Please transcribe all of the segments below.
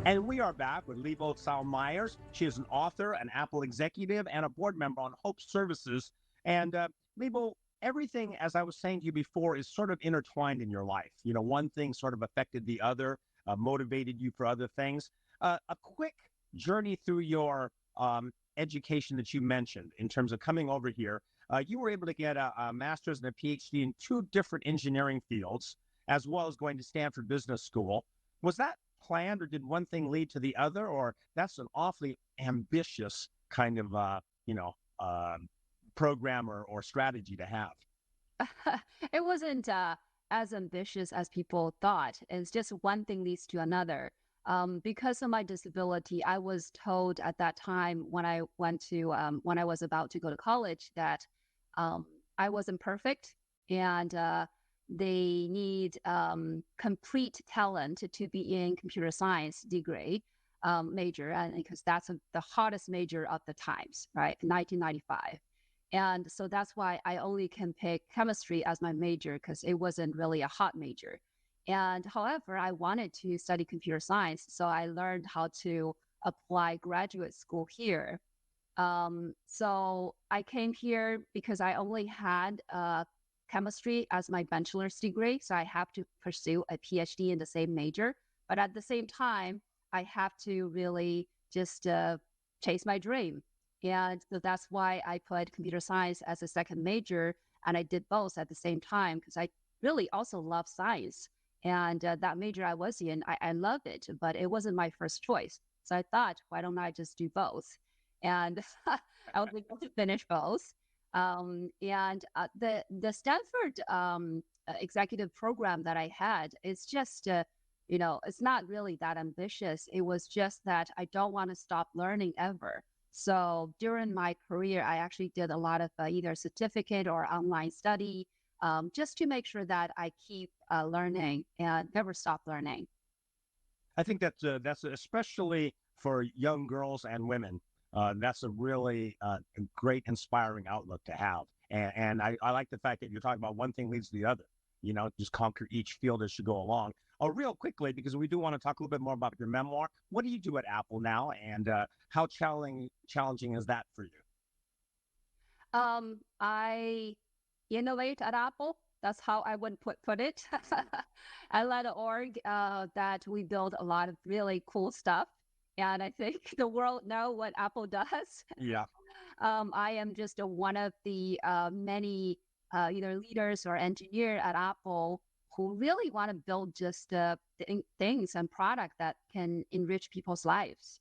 And we are back with Libo Cao Meyers. She is an author, an Apple executive, and a board member on Hope Services. And Libo, everything, as I was saying to you before, is sort of intertwined in your life. You know, one thing sort of affected the other, motivated you for other things. A quick journey through your education that you mentioned in terms of coming over here. You were able to get a master's and a PhD in two different engineering fields, as well as going to Stanford Business School. Was that planned, or did one thing lead to the other, or that's an awfully ambitious kind of program or strategy to have? It wasn't as ambitious as people thought. It's just one thing leads to another. Because of my disability, I was told at that time when when I was about to go to college that I wasn't perfect, and they need complete talent to be in computer science degree major, and because that's the hottest major of the times, right? 1995. And so that's why I only can pick chemistry as my major, because it wasn't really a hot major. And however, I wanted to study computer science, so I learned how to apply graduate school here. So I came here because I only had chemistry as my bachelor's degree, so I have to pursue a PhD in the same major. But at the same time, I have to really just chase my dream. And so that's why I put computer science as a second major, and I did both at the same time because I really also love science. And that major I was in, I love it, but it wasn't my first choice. So I thought, why don't I just do both? And I was able to finish both. And the Stanford executive program that I had is just, it's not really that ambitious. It was just that I don't want to stop learning ever. So during my career, I actually did a lot of either certificate or online study, just to make sure that I keep learning and never stop learning. I think that's especially for young girls and women. That's a really great, inspiring outlook to have. And I like the fact that you're talking about one thing leads to the other. You know, just conquer each field as you go along. Oh, real quickly, because we do want to talk a little bit more about your memoir. What do you do at Apple now, and how challenging is that for you? I innovate at Apple. That's how I would put it. I led an org that we build a lot of really cool stuff. And I think the world know what Apple does. Yeah. I am just one of the many either leaders or engineer at Apple who really want to build just things and product that can enrich people's lives.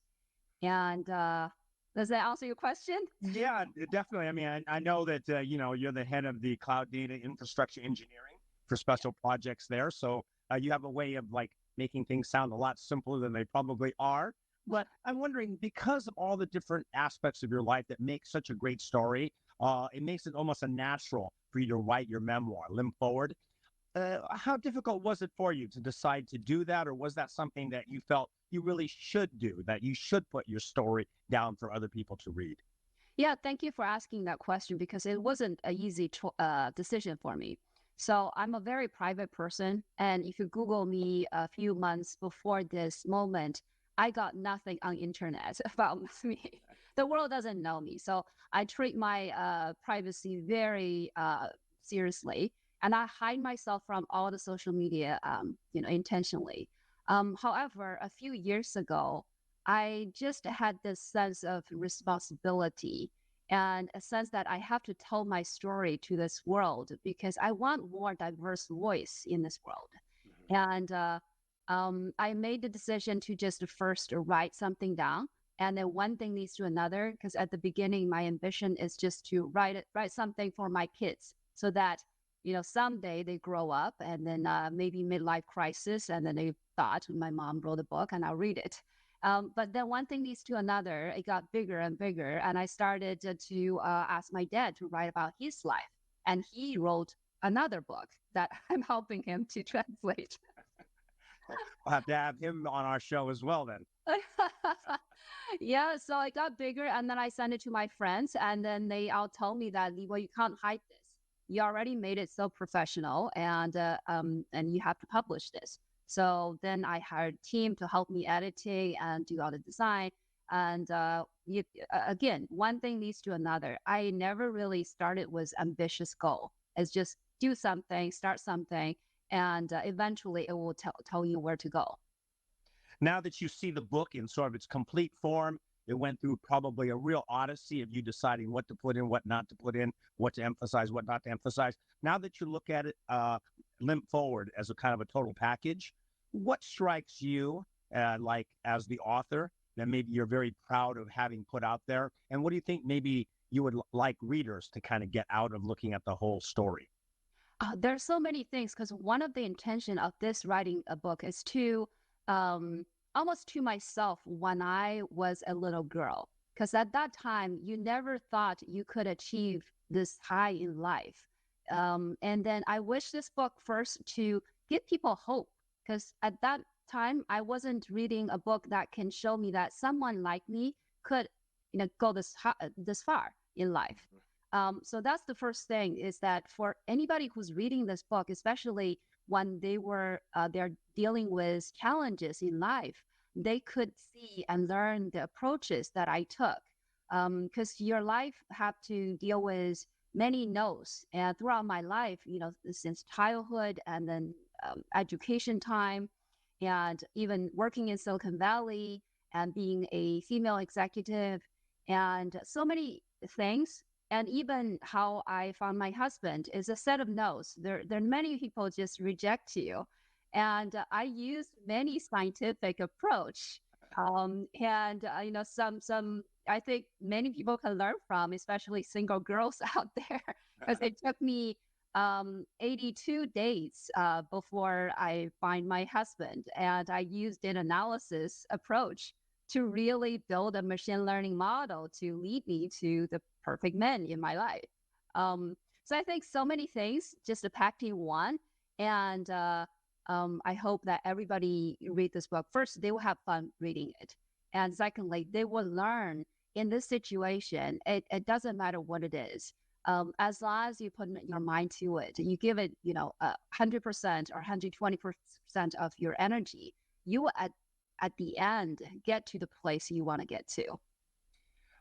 And does that answer your question? Yeah, definitely. I mean, I know that you're the head of the cloud data infrastructure engineering for special projects there. So you have a way of like making things sound a lot simpler than they probably are. But I'm wondering, because of all the different aspects of your life that make such a great story, it makes it almost a natural for you to write your memoir, Limp Forward. How difficult was it for you to decide to do that, or was that something that you felt you really should do, that you should put your story down for other people to read? Yeah, thank you for asking that question because it wasn't an easy decision for me. So I'm a very private person, and if you Google me a few months before this moment, I got nothing on internet about me. The world doesn't know me, so I treat my privacy very seriously, and I hide myself from all the social media, intentionally. However, a few years ago, I just had this sense of responsibility and a sense that I have to tell my story to this world because I want more diverse voice in this world. And I made the decision to just first write something down, and then one thing leads to another. Because at the beginning, my ambition is just to write something for my kids, so that someday they grow up and then maybe midlife crisis, and then they thought my mom wrote a book and I'll read it. But then one thing leads to another. It got bigger and bigger, and I started to ask my dad to write about his life, and he wrote another book that I'm helping him to translate. We'll have to have him on our show as well then. Yeah, so it got bigger, and then I sent it to my friends, and then they all told me that, well, you can't hide this. You already made it so professional, and you have to publish this. So then I hired a team to help me editing and do all the design. And again, one thing leads to another. I never really started with ambitious goal. It's just do something, start something, and eventually it will tell you where to go. Now that you see the book in sort of its complete form, it went through probably a real odyssey of you deciding what to put in, what not to put in, what to emphasize, what not to emphasize. Now that you look at it, Limp Forward as a kind of a total package, what strikes you like as the author that maybe you're very proud of having put out there? And what do you think maybe you would like readers to kind of get out of looking at the whole story? There's so many things because one of the intention of this writing a book is to um, almost to myself when I was a little girl. Because at that time, you never thought you could achieve this high in life. And then I wish this book first to give people hope. Because at that time, I wasn't reading a book that can show me that someone like me could, go this far in life. So that's the first thing is that for anybody who's reading this book, especially when they're dealing with challenges in life, they could see and learn the approaches that I took. Because your life have to deal with many no's, and throughout my life, since childhood and then education time, and even working in Silicon Valley and being a female executive, and so many things and even how I found my husband is a set of no's. There are many people just reject you, and I use many scientific approach, and some I think many people can learn from, especially single girls out there, because it took me 82 days before I find my husband, and I used an analysis approach to really build a machine learning model to lead me to the perfect man in my life. So I think so many things just packed in one. And I hope that everybody read this book. First, they will have fun reading it. And secondly, they will learn in this situation, it doesn't matter what it is. As long as you put your mind to it, you give it, 100% or 120% of your energy, you will at the end get to the place you want to get to.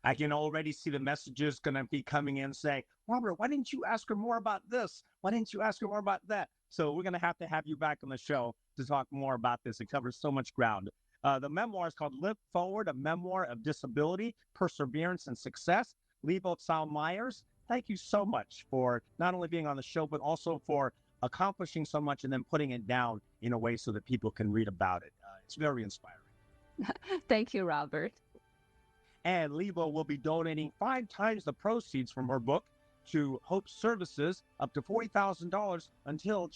I can already see the messages going to be coming in saying, Robert, why didn't you ask her more about this? Why didn't you ask her more about that? So we're going to have you back on the show to talk more about this. It covers so much ground. The memoir is called Limp Forward, a memoir of disability, perseverance, and success. Libo Cao Meyers, thank you so much for not only being on the show, but also for accomplishing so much and then putting it down in a way so that people can read about it. It's very inspiring. Thank you, Robert. And Libo will be donating 5 times the proceeds from her book to Hope Services, up to $40,000 until